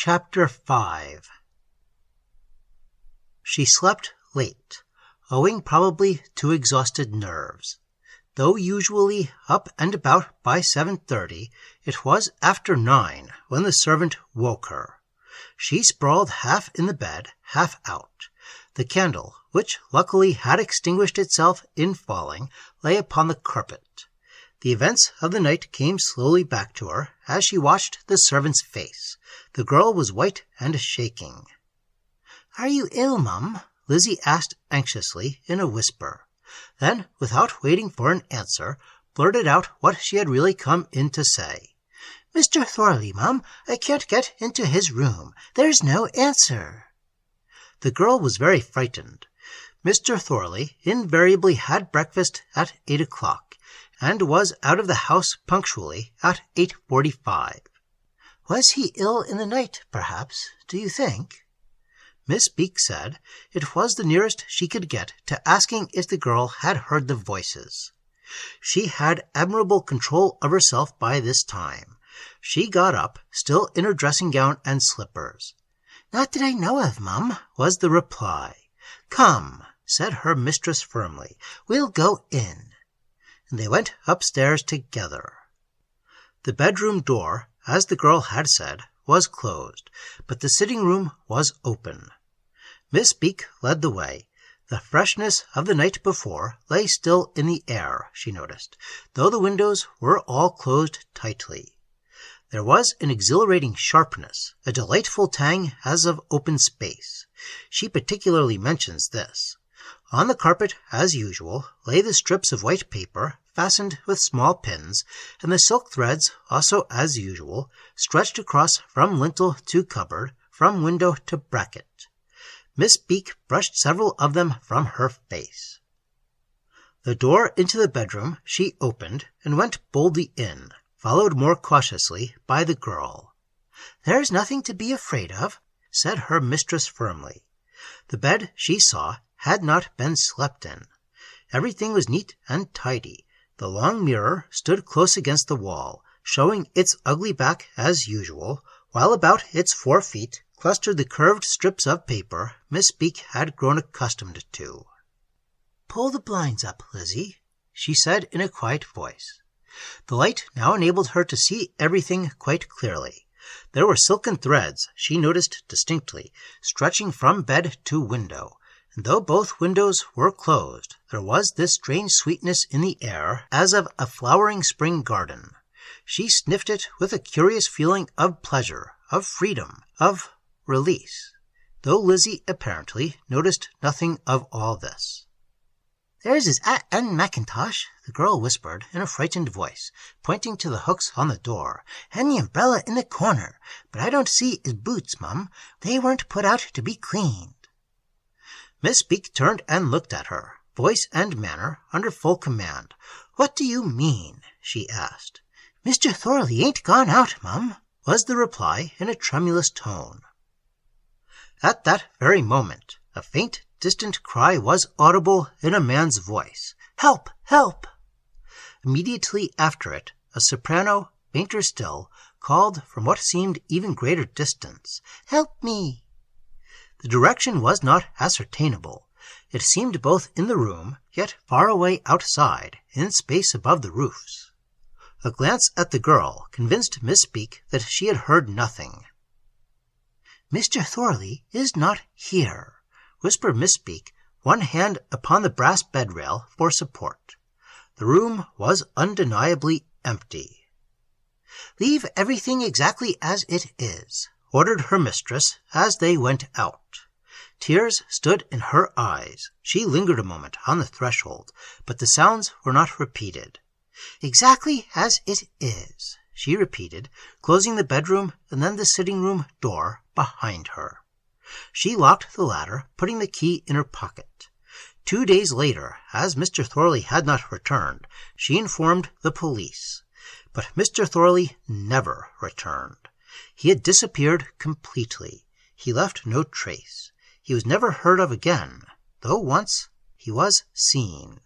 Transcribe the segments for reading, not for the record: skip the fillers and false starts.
Chapter 5. She slept late, owing probably to exhausted nerves. Though usually up and about by 7:30, it was after 9 when the servant woke her. She sprawled half in the bed, half out. The candle, which luckily had extinguished itself in falling, lay upon the carpet. The events of the night came slowly back to her as she watched the servant's face. The girl was white and shaking. "Are you ill, Mum?" Lizzie asked anxiously in a whisper. Then, without waiting for an answer, blurted out what she had really come in to say. "Mr. Thorley, Mum, I can't get into his room. There's no answer." The girl was very frightened. Mr. Thorley invariably had breakfast at 8 o'clock, and was out of the house punctually at 8:45. "Was he ill in the night, perhaps, do you think?" Miss Beak said it was the nearest she could get to asking if the girl had heard the voices. She had admirable control of herself by this time. She got up, still in her dressing gown and slippers. "Not that I know of, Mum," was the reply. "Come," said her mistress firmly, "we'll go in." And they went upstairs together. The bedroom door, as the girl had said, was closed, but the sitting-room was open. Miss Beak led the way. The freshness of the night before lay still in the air, she noticed, though the windows were all closed tightly. There was an exhilarating sharpness, a delightful tang as of open space. She particularly mentions this. On the carpet, as usual, lay the strips of white paper, fastened with small pins, and the silk threads, also as usual, stretched across from lintel to cupboard, from window to bracket. Miss Beak brushed several of them from her face. The door into the bedroom she opened and went boldly in, followed more cautiously by the girl. "There's nothing to be afraid of," said her mistress firmly. The bed, she saw, had not been slept in. Everything was neat and tidy. The long mirror stood close against the wall, showing its ugly back as usual, while about its 4 feet clustered the curved strips of paper Miss Beak had grown accustomed to. "Pull the blinds up, Lizzie," she said in a quiet voice. The light now enabled her to see everything quite clearly. There were silken threads, she noticed distinctly, stretching from bed to window, and though both windows were closed, there was this strange sweetness in the air as of a flowering spring garden. She sniffed it with a curious feeling of pleasure, of freedom, of release, though Lizzie apparently noticed nothing of all this. "There's his 'at and mackintosh," the girl whispered in a frightened voice, pointing to the hooks on the door, "and the umbrella in the corner, but I don't see his boots, Mum. They weren't put out to be cleaned." Miss Beak turned and looked at her, voice and manner under full command. "What do you mean?" she asked. "Mr. Thorley ain't gone out, Mum," was the reply in a tremulous tone. At that very moment, a faint, distant cry was audible in a man's voice. "Help! Help!" Immediately after it, a soprano, fainter still, called from what seemed even greater distance, "Help me!" The direction was not ascertainable. It seemed both in the room, yet far away outside, in space above the roofs. A glance at the girl convinced Miss Beak that she had heard nothing. "Mr. Thorley is not here," whispered Miss Beak, one hand upon the brass bed-rail for support. The room was undeniably empty. "Leave everything exactly as it is," ordered her mistress as they went out. Tears stood in her eyes. She lingered a moment on the threshold, but the sounds were not repeated. "Exactly as it is," she repeated, closing the bedroom and then the sitting-room door behind her. She locked the latter, putting the key in her pocket. 2 days later, as Mr. Thorley had not returned, she informed the police. But Mr. Thorley never returned. He had disappeared completely. He left no trace. He was never heard of again, though once he was seen.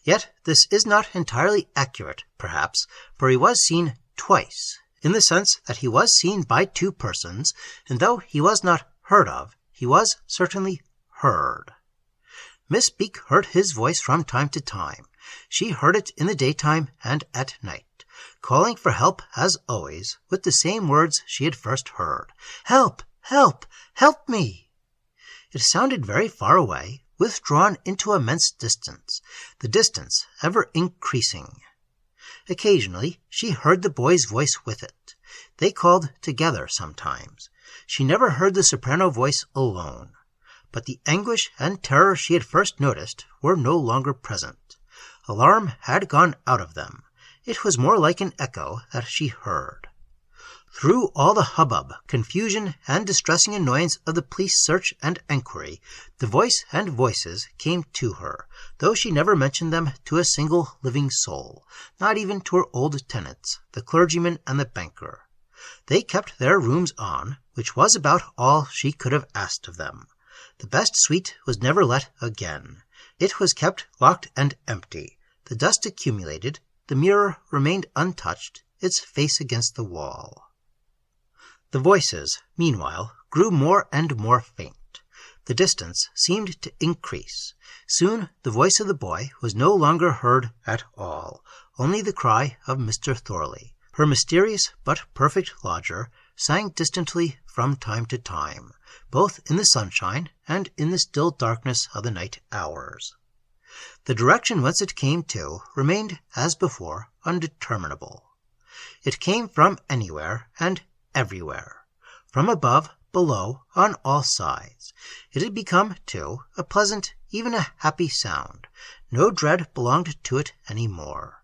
Yet this is not entirely accurate, perhaps, for he was seen twice in the sense that he was seen by two persons, and though he was not heard of, he was certainly heard. Miss Beak heard his voice from time to time. She heard it in the daytime and at night, calling for help as always, with the same words she had first heard. "Help! Help! Help me!" It sounded very far away, withdrawn into immense distance, the distance ever increasing. Occasionally she heard the boy's voice with it. They called together sometimes. She never heard the soprano voice alone. But the anguish and terror she had first noticed were no longer present. Alarm had gone out of them. It was more like an echo that she heard. Through all the hubbub, confusion, and distressing annoyance of the police search and enquiry, the voice and voices came to her, though she never mentioned them to a single living soul, not even to her old tenants, the clergyman and the banker. They kept their rooms on, which was about all she could have asked of them. The best suite was never let again. It was kept locked and empty. The dust accumulated. The mirror remained untouched, its face against the wall. The voices, meanwhile, grew more and more faint. The distance seemed to increase. Soon the voice of the boy was no longer heard at all, only the cry of Mr. Thorley. Her mysterious but perfect lodger sang distantly from time to time, both in the sunshine and in the still darkness of the night hours. The direction whence it came to remained, as before, undeterminable. It came from anywhere and everywhere, from above, below, on all sides. It had become, too, a pleasant, even a happy sound. No dread belonged to it any more.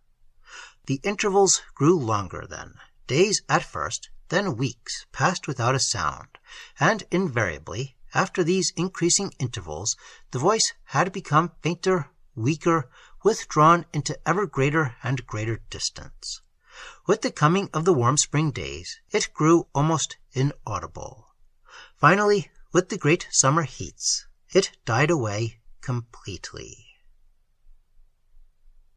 The intervals grew longer then. Days at first, then weeks passed without a sound, and invariably, after these increasing intervals, the voice had become fainter, weaker, withdrawn into ever greater and greater distance. With the coming of the warm spring days, it grew almost inaudible. Finally, with the great summer heats, it died away completely.